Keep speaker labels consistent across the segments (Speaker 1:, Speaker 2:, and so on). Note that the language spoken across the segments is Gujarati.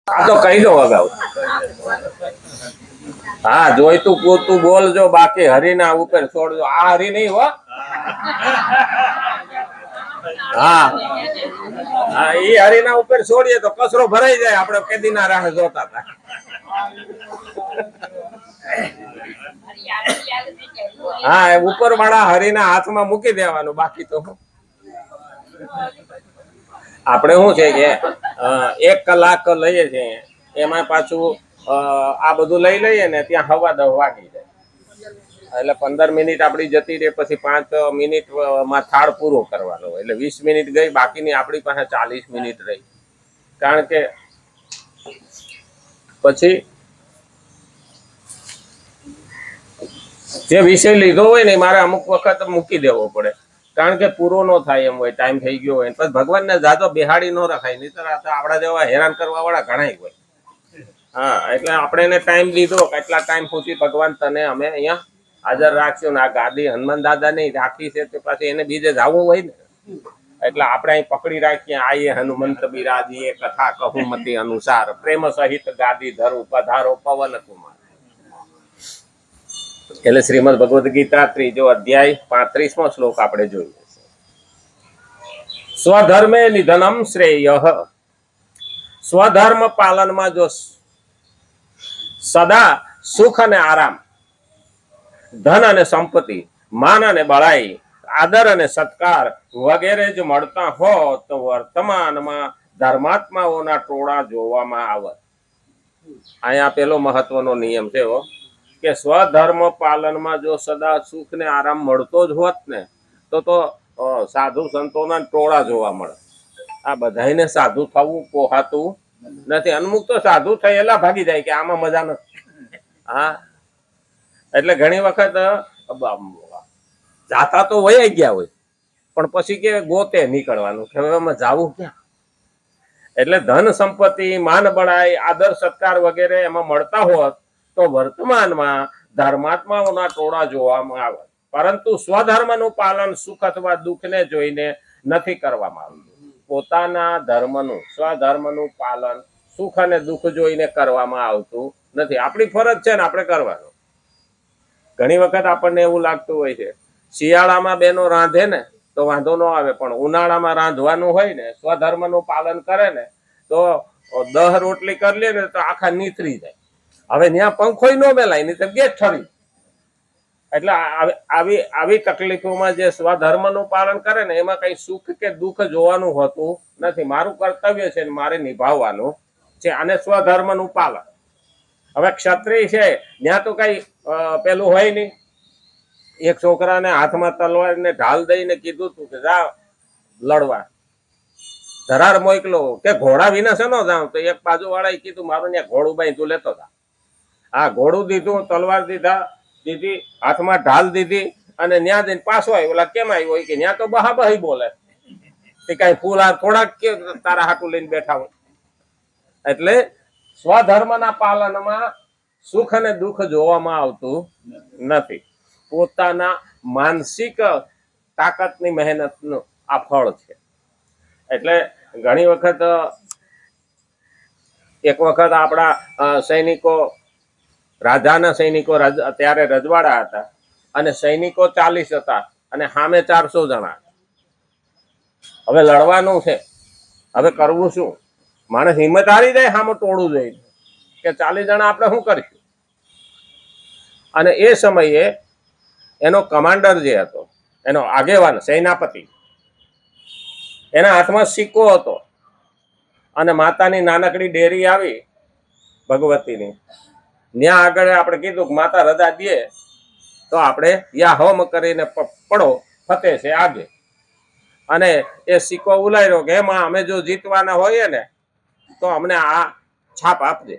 Speaker 1: આ તો કહી દો અગાઉ. હા જોઈતું પૂરતું બોલજો, બાકી હરિના ઉપર છોડજો. આ હરી નહીં હો. હા હા, એ હરિના ઉપર છોડીએ તો કચરો ભરાઈ જાય. આપણે કેદીના રાહ જોતા હતા. હા, ઉપર વાળા હરિના હાથમાં મૂકી દેવાનું. બાકી તો આપણે શું છે કે 1 કલાક લઈએ છીએ, એમાં પાછું આ બધું લઈ લઈએ ને ત્યાં 10:15 વાગી જાય. એટલે 15 મિનિટ આપણી જતી રહે. પછી 5 મિનિટમાં થાળ પૂરો કરવાનો. એટલે 20 મિનિટ ગઈ. બાકીની આપણી પાસે 40 મિનિટ રહી. કારણ કે પછી જે વિષય લીધો હોય ને મારે અમુક વખત મૂકી દેવો પડે. કારણ કે પૂરો ન થાય એમ હોય, ટાઈમ થઈ ગયો હોય. પછી ભગવાનને જાજો બેહાડી ન રખાય. નહીં તો આપણા જેવા હેરાન કરવા વાળા ઘણા હોય. હા, એટલે આપણે એને ટાઈમ લીધો, કેટલા ટાઈમ સુધી ભગવાન તને અમે અહીંયા હાજર રાખશું ને આ ગાદી હનુમાન દાદા નહીં રાખી છે તો પછી એને બીજે જવું હોય ને. એટલે આપણે અહીં પકડી રાખીએ. આઈએ હનુમંત બિરાજીએ કથા કહુમતી અનુસાર, પ્રેમ સહિત ગાદી ધરું પધારો પવન કુમાર. એટલે શ્રીમદ ભગવદ્ ગીતા 3જો અધ્યાય 35મો શ્લોક આપણે જોઈએ. સ્વધર્મે નિધનમ શ્રેય. સ્વધર્મ પાલનમાં જો સદા સુખ અને આરામ, ધન અને સંપત્તિ, માન અને બળાઈ, આદર અને સત્કાર વગેરે જ મળતા હો તો વર્તમાનમાં ધર્માત્માઓના ટોળા જોવામાં આવે. અહીંયા પેલો મહત્વનો નિયમ છે કે સ્વધર્મ પાલનમાં જો સદા સુખ ને આરામ મળતો જ હોત ને તો સાધુ સંતોના ટોળા જોવા મળે. આ બધાને સાધુ થવું પોહાતું નથી. અનમુક તો સાધુ થયેલા ભાગી જાય કે આમાં મજા નથી. હા, એટલે ઘણી વખત જાતા તો વયા ગયા હોય, પણ પછી કે ગોતે નીકળવાનું કે હવે એમાં જાવું ક્યાં. એટલે ધન સંપત્તિ, માન બળાઈ, આદર સત્કાર વગેરે એમાં મળતા હોત તો વર્તમાનમાં ધર્માત્માઓના ટોળા જોવામાં આવે. પરંતુ સ્વધર્મનું પાલન સુખ અથવા દુઃખને જોઈને નથી કરવામાં આવતું. પોતાના ધર્મનું, સ્વધર્મનું પાલન સુખ અને દુઃખ જોઈને કરવામાં આવતું નથી. આપણી ફરજ છે ને આપણે કરવાનું. ઘણી વખત આપણને એવું લાગતું હોય છે શિયાળામાં બેનો રાંધે ને તો વાંધો ન આવે, પણ ઉનાળામાં રાંધવાનું હોય ને, સ્વધર્મનું પાલન કરે ને તો 10 રોટલી કરી લે ને તો આખા નીતરી જાય. હવે ત્યાં પંખોય ન મેલાય, નહીં તો ગેસ ઠરી. એટલે આવી તકલીફોમાં જે સ્વધર્મનું પાલન કરે ને એમાં કઈ સુખ કે દુઃખ જોવાનું હોતું નથી. મારું કર્તવ્ય છે ને મારે નિભાવવાનું છે. આને સ્વધર્મનું પાલન. હવે ક્ષત્રિય છે ત્યાં તો કઈ પેલું હોય નહીં. એક છોકરાને હાથમાં તલવાર ને ઢાલ દઈને કીધું તું કે જા લડવા, ધરાર મોકલો કે ઘોડા વિના છે ન જાવ. તો એક બાજુ વાળા કીધું મારું ત્યાં ઘોડું બાઈ તું લેતો હતા. હા, ઘોડું દીધું, તલવાર દીધી, હાથમાં ઢાલ દીધી અને ન્યા જઈને પાછો આવ્યો. ઓલા કેમ આવ્યો કે ત્યાં તો બહાબહી બોલે કે કઈ ફૂલ થોડાક કે તારા હાટું લઈને બેઠા હોય. એટલે સ્વધર્મના પાલનમાં સુખ અને દુઃખ જોવામાં આવતું નથી. પોતાના માનસિક તાકાતની મહેનતનું આ ફળ છે. એટલે ઘણી વખત એક વખત આપણા સૈનિકો, રાજાના સૈનિકો ત્યારે રજવાડા હતા અને સૈનિકો 40 હતા અને સામે 400 જણા. હવે લડવાનું છે, હવે કરવું શું? માણસ હિંમત હારી જાય સામે ટોળું જઈને કે 40 જણા આપણે શું કરીશું. અને એ સમયે એનો કમાન્ડર જે હતો, એનો આગેવાન સેનાપતિ, એના હાથમાં સિક્કો હતો અને માતાની નાનકડી ડેરી આવી ભગવતીની. ત્યાં આગળ આપણે કીધું કે માતા રજા દે તો આપણે યા હોમ કરીને પડો ફતે છે આગે. અને એ સિક્કો ઉલાર્યો કે એમાં અમે જો જીતવાના હોઈએ ને તો અમને આ છાપ આપજે.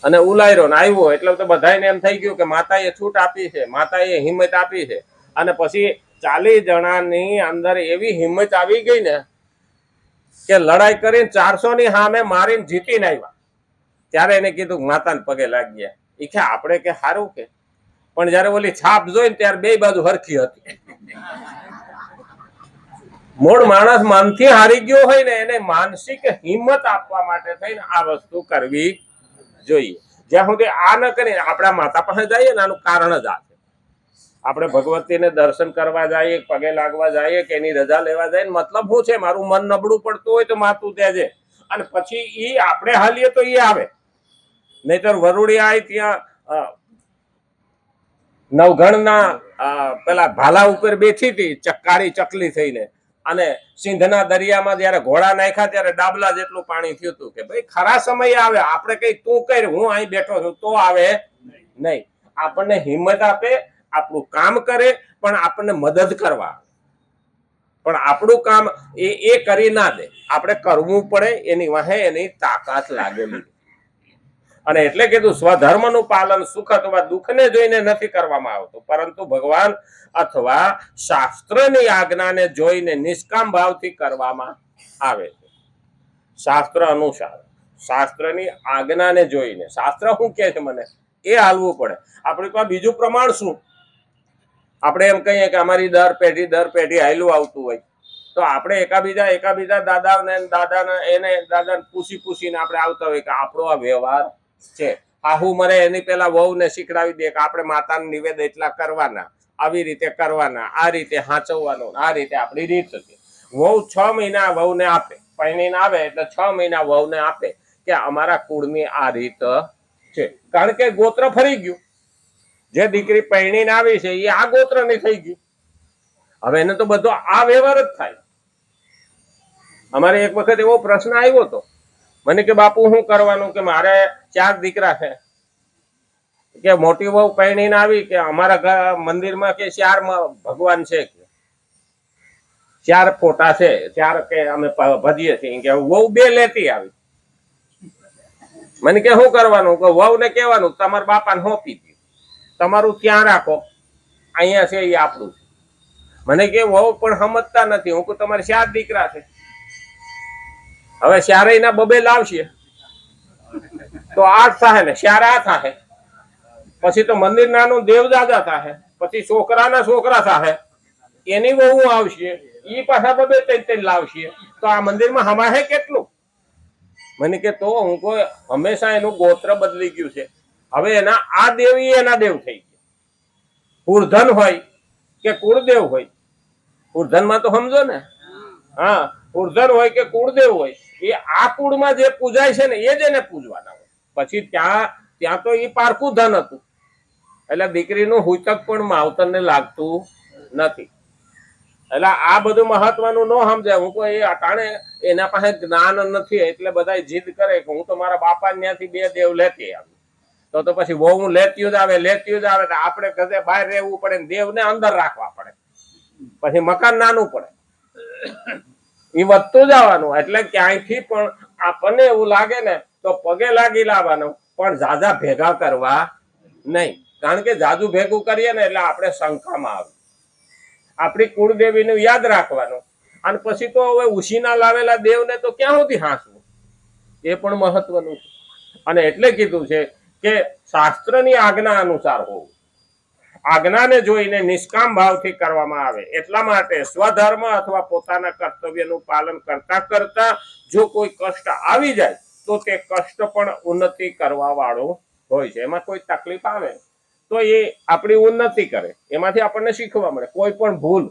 Speaker 1: અને ઉલાર્યો ને આવ્યો. એટલે તો બધાને એમ થઈ ગયું કે માતાએ છૂટ આપી છે, માતાએ હિંમત આપી છે. અને પછી 40 જણાની અંદર એવી હિંમત આવી ગઈ ને કે લડાઈ કરીને 400 ની સામે મારીને જીતીને આવ્યા. ત્યારે એને કીધું માતાને પગે લાગ્યા. એ કે આપણે કે સારું કે, પણ જયારે ઓલી છાપ જોઈ ને ત્યારે બે બાજુ હરખી હતી. મૂળ માણસ મનથી હારી ગયો હોય ને એને માનસિક હિંમત આપવા માટે થઈને આ વસ્તુ કરવી જોઈએ. જ્યાં સુધી આ ન કરી આપણા માતા પાસે જઈએ ને આનું કારણ જ આ છે. આપણે ભગવતીને દર્શન કરવા જઈએ, પગે લાગવા જઈએ કે એની રજા લેવા જઈએ, મતલબ શું છે? મારું મન નબળું પડતું હોય તો માતું ત્યાં અને પછી ઈ આપણે હાલીએ તો ઈ આવે, નહીતર વરુડી આય ત્યાં નવઘણના પેલા ભાલા ઉપર બેઠી હતી ચક્કારી ચકલી થઈને, અને સિંધના દરિયામાં જયારે ઘોડા નાખ્યા ત્યારે ડાબલા જેટલું પાણી થયું હતું કે ભાઈ ખરા સમય આવે, આપણે કઈ તું કર હું અહીં બેઠો છું તો આવે નહીં. આપણને હિંમત આપે, આપણું કામ કરે, પણ આપણને મદદ કરવા, પણ આપણું કામ એ કરી ના દે, આપણે કરવું પડે, એની વાહે એની તાકાત લાગેલી. અને એટલે કીધું સ્વધર્મનું પાલન સુખ અથવા દુઃખને જોઈને નથી કરવામાં આવતું, પરંતુ ભગવાન અથવા શાસ્ત્રની આજ્ઞાને જોઈને નિષ્કામ ભાવથી કરવામાં આવે છે. શાસ્ત્ર અનુસાર, શાસ્ત્રની આજ્ઞાને જોઈને, શાસ્ત્ર શું કહે છે મને એ હાલવું પડે. આપણી પાસે બીજું પ્રમાણ શું? આપણે એમ કહીએ કે અમારી દર પેઢી હાલ્યું આવતું હોય તો આપણે એકાબીજા દાદાને પૂછીને આપણે આવતા હોય કે આપણો આ વ્યવહાર છે. આહુ મરે એની પેલા વહુને શીખડાવી દે કે આપણે માતાને નિવેદ એટલા કરવાના, આવી રીતે કરવાના, આ રીતે હાંચવવાનું, આ રીતે આપણી રીત છે. વહુ 6 મહિના વહુને આપે, પૈણીને આવે એટલે 6 મહિના વહુને આપે કે અમારા કુળની આ રીત છે. કારણ કે ગોત્ર ફરી ગયું, જે દીકરી પૈણીને આવી છે એ આ ગોત્રની થઈ ગઈ, હવે એને તો બધો આ વ્યવહાર જ થાય. અમારે એક વખત એવો પ્રશ્ન આવ્યો હતો મને કે બાપુ શું કરવાનું, કે મારે 4 દીકરા છે, કે મોટી વહુ પૈણીને આવી કે અમારા મંદિરમાં કે 4 ભગવાન છે, કે 4 ફોટા છે, 4 કે અમે ભજીએ છીએ, કે વહુ 2 લેતી આવી. મને કે શું કરવાનું, કે વહુ ને કહેવાનું તમારા બાપાને સોંપી દો, તમારું ત્યાં રાખો, અહીંયા છે એ આપણું છે. મને કે વહુ પણ સમજતા નથી. હું કહું તમારે 4 દીકરા છે, હવે 4 ના 2 લાવશે તો 8 થાય ને, 4 આ થાય, પછી તો મંદિર નાનું દેવદાદા થાય, પછી છોકરાના છોકરા થાય, એની વહુ આવશે, ઈ પાછા 2-3 લાવશે, તો આ મંદિરમાં હમાહે કેટલું? મને કે તો હું કોઈ હંમેશા એનું ગોત્ર બદલી ગયું છે. હવે એના આ દેવી એના દેવ થઈ ગયા. કુળધન હોય કે કુળદેવ હોય, કુળધનમાં તો સમજો ને, હા, કુળધન હોય કે કુળદેવ હોય, એ આ કુળમાં જે પૂજાય છે ને એ જ એને પૂજવાના હોય. પછી ત્યાં તો એ પારકું ધન હતું, એટલે દીકરીનું હુચક પણ માવતરને લાગતું નથી. એટલે આ બધું મહત્વનું ન સમજાય. હું કોઈ એ અટાણે એના પાસે જ્ઞાન નથી એટલે બધા જીદ કરે કે હું તો મારા બાપા ત્યાંથી 2 દેવ લેતી આવી, તો પછી બહુ હું લેતી જ આવે તો આપણે ઘરે બહાર રહેવું પડે, દેવને અંદર રાખવા પડે, પછી મકાન નાનું પડે, એ વધતું જવાનું. એટલે ક્યાંયથી પણ આપણને એવું લાગે ને તો પગે લાગી લાવવાનું, પણ જાજા ભેગા કરવા નહીં. કારણ કે જાજુ ભેગું કરીએ ને એટલે આપણે શંકામાં આવે. આપણી કુળદેવીનું યાદ રાખવાનું, અને પછી તો હવે ઉશીના લાવેલા દેવને તો ક્યાં સુધી હાંસવું, એ પણ મહત્વનું છે. અને એટલે કીધું છે કે શાસ્ત્રની આજ્ઞા અનુસાર હોવું, આજ્ઞાને જોઈને નિષ્કામ ભાવથી કરવામાં આવે. એટલા માટે સ્વધર્મ અથવા પોતાના કર્તવ્યનું પાલન કરતા કરતા જો કોઈ કષ્ટ આવી જાય તો તે કષ્ટ પણ ઉન્નતિ કરવા વાળું હોય છે. એમાં કોઈ તકલીફ આવે તો એ આપણી ઉન્નતિ કરે, એમાંથી આપણને શીખવા મળે. કોઈ પણ ભૂલ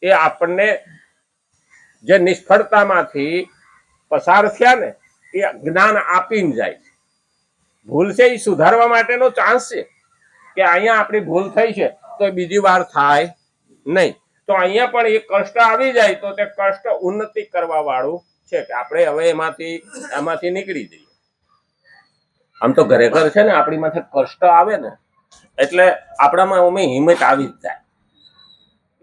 Speaker 1: એ આપણને જે નિષ્ફળતામાંથી પસાર થયા ને એ જ્ઞાન આપીને જાય. ભૂલ છે એ સુધારવા માટેનો ચાન્સ છે, કે અહીંયા આપણી ભૂલ થઈ છે તો બીજી વાર થાય નહીં. તો અહીંયા પણ એ કષ્ટ આવી જાય તો તે કષ્ટ ઉન્નતિ કરવા વાળું છે, કે આપણે હવે એમાંથી નીકળી જઈએ. આમ તો ખરેખર છે ને આપણી માથે કષ્ટ આવે ને એટલે આપણામાં અમે હિંમત આવી જ જાય.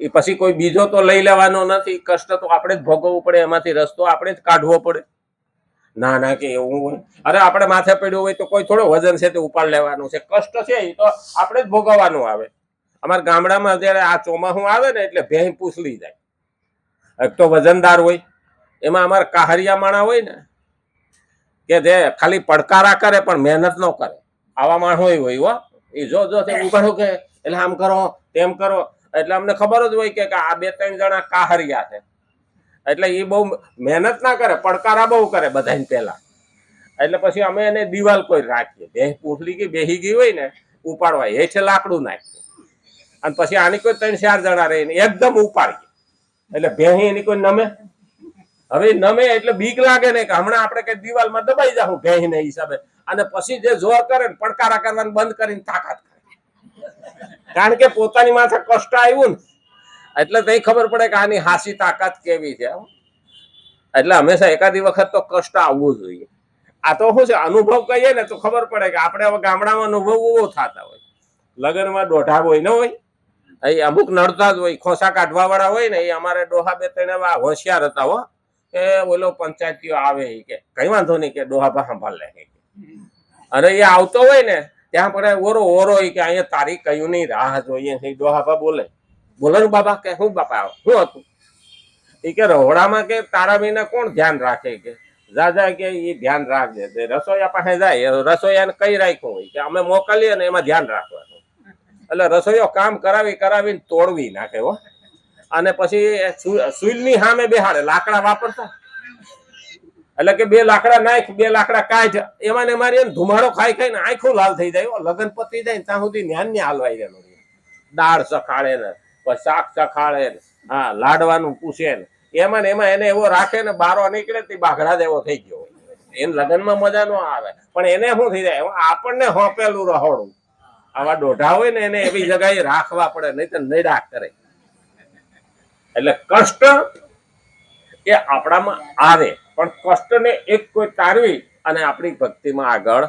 Speaker 1: એ પછી કોઈ બીજો તો લઈ લેવાનો નથી, કષ્ટ તો આપણે જ ભોગવવું પડે, એમાંથી રસ્તો આપણે જ કાઢવો પડે. ના કે એવું હોય, અરે આપણે માથે પડ્યું હોય તો કોઈ થોડો વજન છે તે ઉપાડ લેવાનું છે. કષ્ટ છે એ તો આપણે જ ભોગવવાનું આવે. અમારા ગામડામાં જયારે આ ચોમાસું આવે ને એટલે ભેંસ પૂછલી જાય. એક તો વજનદાર હોય, એમાં અમારા કાહરિયા માણા હોય ને કે જે ખાલી પડકારા કરે પણ મહેનત ન કરે, આવા માણસો હોય હો. એ જો ઉપાડો કે એટલે આમ કરો તેમ કરો, એટલે અમને ખબર જ હોય કે આ 2-3 જણા કાહરિયા છે, એટલે એ બહુ મહેનત ના કરે, પડકારા બહુ કરે બધાને પહેલા. એટલે પછી અમે એને દિવાલ કોઈ રાખીએ, ભેંસ પૂછલી ગઈ બેહી ગઈ હોય ને ઉપાડવા હેઠે લાકડું નાખીએ, અને પછી આની કોઈ 3-4 જણા રહીને એકદમ ઉપાડીએ, એટલે ભેહી એની કોઈ નમે. હવે નમે એટલે બીક લાગે ને કે હમણાં આપણે કઈ દિવાલમાં દબાઈ જાઉં ભેહી ને હિસાબે, અને પછી જે જોર કરે ને પડકારા કરવાનું બંધ કરીને તાકાત કરે, કારણ કે પોતાની માથે કષ્ટ આવ્યું ને એટલે તઈ ખબર પડે કે આની હાસી તાકાત કેવી છે. એટલે હંમેશા એકાદી વખત તો કષ્ટ આવવું જોઈએ. આ તો શું છે, અનુભવ કહીએ ને તો ખબર પડે કે આપણે હવે ગામડામાં અનુભવ બહુ થતા હોય. લગ્નમાં દોઢા હોય ન હોય, એ અમુક નડતા જ હોય, ખોસા કાઢવા વાળા હોય ને, એ અમારે ડોહા 2-3 એવા હોશિયાર હતા હો, કે ઓલો પંચાયતીઓ આવે કે કઈ વાંધો નહીં કે ડોહા બા સંભાળ લે, અને એ આવતો હોય ને ત્યાં પડે ઓરો ઓરો કે અહીંયા તારી કયું નહીં રાહ જોઈએ. ડોહા બા બોલે ને બાબા કે શું બાપા શું હતું? એ કે રહોડામાં કે તારા વિના કોણ ધ્યાન રાખે, કે જા કે એ ધ્યાન રાખજે. રસોઈયા પાસે જાય, રસોઈયાને કઈ રાખ્યું હોય કે અમે મોકલીએ ને એમાં ધ્યાન રાખવાનું. એટલે રસોઈયો કામ કરાવીને તોડવી નાખે હો, અને પછી સુઈલની સામે બેહાડે, લાકડા વાપરતા, એટલે કે 2 લાકડા નાખ, 2 લાકડા કાઢ, એમાં ને મારી ધુમાડો ખાઈને આંખો લાલ થઈ જાય. લગ્ન પતી જાય ત્યાં સુધી ન્યાન હાલવાઈ જાય, દાળ સખાડે ને પછી શાક સખાડે ને, હા લાડવાનું પૂછે ને, એમાં એને એવો રાખે ને બારો નીકળે તે બાઘડા જેવો થઈ ગયો. એને લગ્નમાં મજા ન આવે, પણ એને શું થઈ જાય, આપણને હોપેલું રહોડું. આવા દોઢા હોય ને એને એવી જગ્યાએ રાખવા પડે, નહીં તો નૈડા કરે. એટલે કષ્ટ એ આપણામાં આવે, પણ કષ્ટને એક કોઈ તારવી અને આપણી ભક્તિમાં આગળ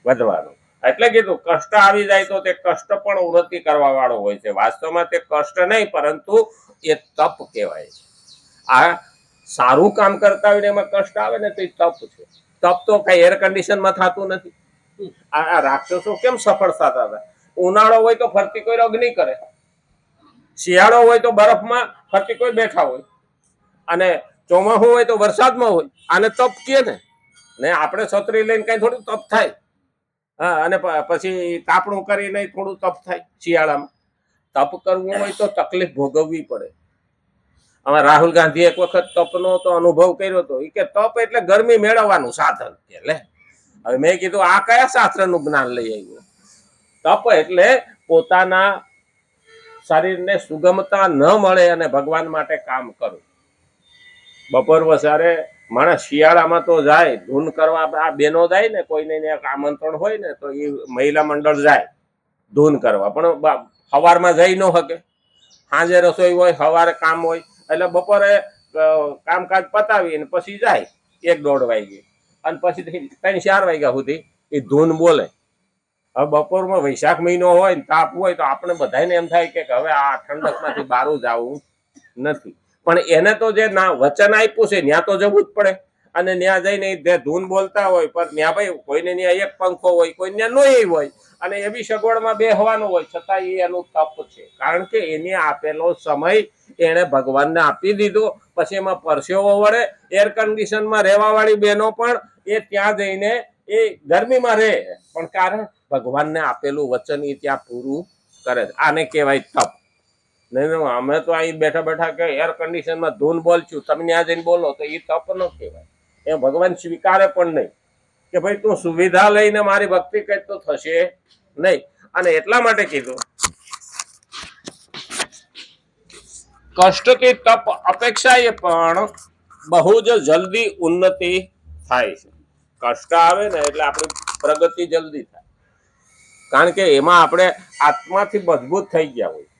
Speaker 1: વધવાનું. એટલે કીધું કષ્ટ આવી જાય તો તે કષ્ટ પણ ઉન્નતિ કરવા વાળો હોય છે. વાસ્તવમાં તે કષ્ટ નહીં, પરંતુ એ તપ કહેવાય છે. આ સારું કામ કરતા હોય ને એમાં કષ્ટ આવે ને તો એ તપ છે. તપ તો કઈ એર કન્ડિશનમાં થતું નથી. આ રાક્ષસો કેમ સફળ થતા હતા? ઉનાળો હોય તો ફરતી કોઈ અગ્નિ કરે, શિયાળો હોય તો બરફમાં ફરતી કોઈ બેઠા હોય, અને ચોમાસું હોય તો વરસાદમાં હોય. આને તપ કે ને આપણે છત્રી લઈને કઈ થોડું તપ થાય. હા, અને પછી તાપણું કરીને થોડું તપ થાય. શિયાળામાં તપ કરવું હોય તો તકલીફ ભોગવવી પડે. આમાં રાહુલ ગાંધી એક વખત તપનો તો અનુભવ કર્યો હતો. એ કે તપ એટલે ગરમી મેળવવાનું સાધન. એટલે હવે મેં કીધું આ કયા શાસ્ત્રનું જ્ઞાન લઈ આવ્યું? તપ એટલે પોતાના શરીરને સુગમતા ન મળે અને ભગવાન માટે કામ કરવું. બપોર વસારે માણસ શિયાળામાં તો જાય ધૂન કરવા, આ બેનો જાય ને, કોઈને આમંત્રણ હોય ને તો એ મહિલા મંડળ જાય ધૂન કરવા, પણ સવારમાં જઈ ન શકે. સાંજે રસોઈ હોય, સવારે કામ હોય, એટલે બપોરે કામકાજ પતાવીને પછી જાય 1-1.5 વાગે, અને પછી 3-4 વાગ્યા સુધી એ ધૂન બોલે. હવે બપોરમાં વૈશાખ મહિનો હોય ને તાપ હોય તો આપણે બધાને એમ થાય કે હવે આ ઠંડકમાંથી બહાર જવું નથી, પણ એને તો જે વચન આપ્યું છે ત્યાં તો જવું જ પડે. અને ત્યાં જઈને જે ધૂન બોલતા હોય, પણ ત્યાં ભાઈ કોઈને ત્યાં એક પંખો હોય, કોઈ ત્યાં નહીં હોય, અને એવી સગવડમાં બેહવાનું હોય, છતાં એ એનું તપ છે. કારણ કે એને આપેલો સમય એને ભગવાનને આપી દીધો. પછી એમાં પરસેવો વળે. એર કન્ડિશનમાં રહેવા વાળી બહેનો પણ એ ત્યાં જઈને એ ગરમીમાં રહે, પણ કારણ ભગવાનને આપેલું વચન એ ત્યાં પૂરું કરે. આને કહેવાય તપ. નહીં, અમે તો અહીં બેઠા બેઠા કે એર કન્ડિશનમાં ધૂન બોલશું, તમે ત્યાં જઈને બોલો તો એ તપ ન કહેવાય. એ ભગવાન સ્વીકારે પણ નહીં, કે ભાઈ તું સુવિધા લઈને મારી ભક્તિ કઈ તો થશે નહીં. અને એટલા માટે કીધું કષ્ટથી તપ અપેક્ષા એ પણ બહુ જ જલ્દી ઉન્નતિ થાય છે. કષ્ટ આવે ને એટલે આપણી પ્રગતિ જલ્દી થાય, કારણ કે એમાં આપણે આત્માથી મજબૂત થઈ ગયા હોય,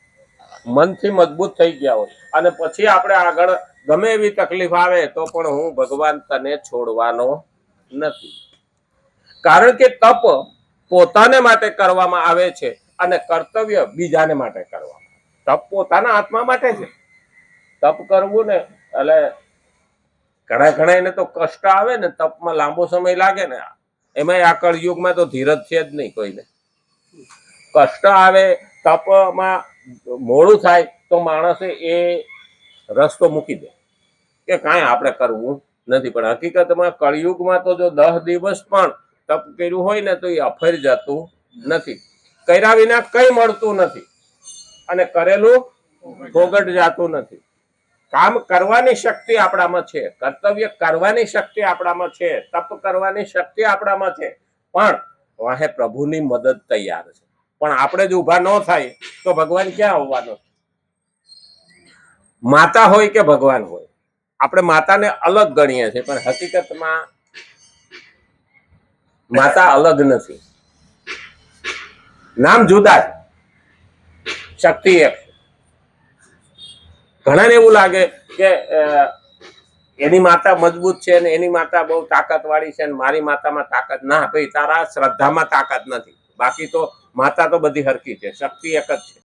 Speaker 1: મનથી મજબૂત થઈ ગયા હોય, અને પછી આપણે આગળ ગમે એવી તકલીફ આવે તો પણ હું ભગવાન તને છોડવાનો નથી. કારણ કે તપ પોતાને માટે કરવામાં આવે છે અને કર્તવ્ય બીજાને માટે કરવામાં. તપ પોતાના આત્મા માટે છે. તપ કરવું ને એટલે ઘણા એને તો કષ્ટ આવે ને, તપમાં લાંબો સમય લાગે ને, એમાં આ કળયુગમાં તો ધીરજ છે જ નહીં કોઈને. કષ્ટ આવે, તપમાં મોડું થાય તો માણસે એ રસ્તો મૂકી દે કે કાંઈ આપણે કરવું નથી. પણ હકીકતમાં કળયુગમાં તો જો 10 દિવસ પણ તપ કર્યું હોય ને તો એ અફર જતું નથી. કર્યા વિના કઈ મળતું નથી, અને કરેલું ફોગટ જાતું નથી. કામ કરવાની શક્તિ આપણામાં છે, કર્તવ્ય કરવાની શક્તિ આપણામાં છે, તપ કરવાની શક્તિ આપણામાં છે, પણ વાહે પ્રભુની મદદ તૈયાર છે. પણ આપણે જ ઊભા ન થાય તો ભગવાન ક્યાં આવવાનો? માતા હોય કે ભગવાન હોય, આપણે માતાને અલગ ગણીએ છીએ, પણ હકીકતમાં માતા અલગ નથી. નામ જુદા, શક્તિ એક. ઘણાને એવું લાગે કે એની માતા મજબૂત છે ને એની માતા બહુ તાકાત વાળી છે ને મારી માતામાં તાકાત. ના ભાઈ, તારા શ્રદ્ધામાં તાકાત નથી. બાકી તો માતા તો બધી હરખી છે, શક્તિ એક જ છે.